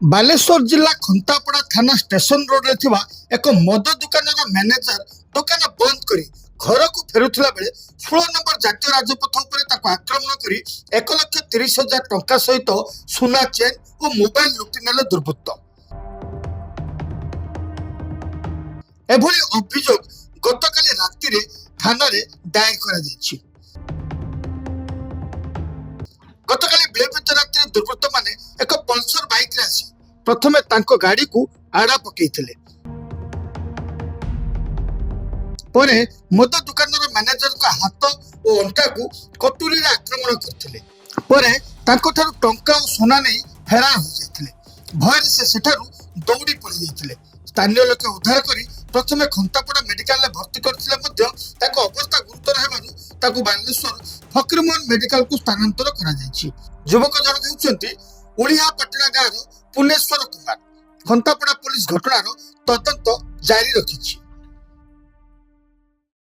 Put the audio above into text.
ବାଲେଶ୍ୱର ଜିଲ୍ଲା ଖନ୍ତାପଡ଼ା ଥାନା ଷ୍ଟେସନ ରୋଡରେ ଥିବା ଏକ ମଦ ଦୋକାନର ମ୍ୟାନେଜର ଦୋକାନ ବନ୍ଦ କରି ଘରକୁ ଫେରୁଥିଲା ବେଳେ 16 ନମ୍ବର ଜାତୀୟ ରାଜପଥ ଉପରେ ତାକୁ ଆକ୍ରମଣ କରି 1,30,000 ଟଙ୍କା ସହିତ ସୁନା ଚେନ୍ ଓ ମୋବାଇଲ ଲୁଟି ନେଲେ ଦୁର୍ବୃତ୍ତ। ଏଭଳି ଅଭିଯୋଗ ଗତକାଲି ରାତିରେ ଥାନାରେ ଦାୟର କରାଯାଇଛି। ଗତକାଲି ବିଳମ୍ବିତ ରାତିରେ ଦୁର୍ବୃତ୍ତମାନେ ଏକ ପଲ୍ସର ବାଇକରେ ଆସି ପ୍ରଥମେ ତାଙ୍କ ଗାଡିକୁ ଆଡା ପକାଇଥିଲେ। ପରେ ମଦ ଦୋକାନର ମ୍ୟାନେଜରଙ୍କ ହାତ ଓ ଅଣ୍ଟାକୁ କଟୁରୀରେ ଆକ୍ରମଣ କରିଥିଲେ। ପରେ ତାଙ୍କଠାରୁ ଟଙ୍କା ଓ ସୁନା ନେଇ ଫେରାର ହୋଇଯାଇଥିଲେ। ଭୟରେ ସେ ସେଠାରୁ ଦୌଡ଼ି ପଳାଇଯାଇଥିଲେ। ସ୍ଥାନୀୟ ଲୋକେ ଉଦ୍ଧାର କରି ପ୍ରଥମେ ଖନ୍ତାପଡ଼ା ମେଡିକାଲରେ ଭର୍ତ୍ତି କରିଥିଲେ ମଧ୍ୟ ତାଙ୍କ ଅବସ୍ଥା ଗୁରୁତର ହେବାରୁ ତାକୁ ବାଲେଶ୍ୱର ଫକୀରମୋହନ ମେଡିକାଲକୁ ସ୍ଥାନାନ୍ତର କରାଯାଇଛି। ଯୁବକ ଜଣକ ହେଉଛନ୍ତି ଉଳିହାପାଟଣା ଗାଁର ପୁନେଶ୍ୱର କୁମାର। ଖନ୍ତାପଡ଼ା ପୋଲିସ ଘଟଣାର ତଦନ୍ତ ଜାରି ରଖିଛି।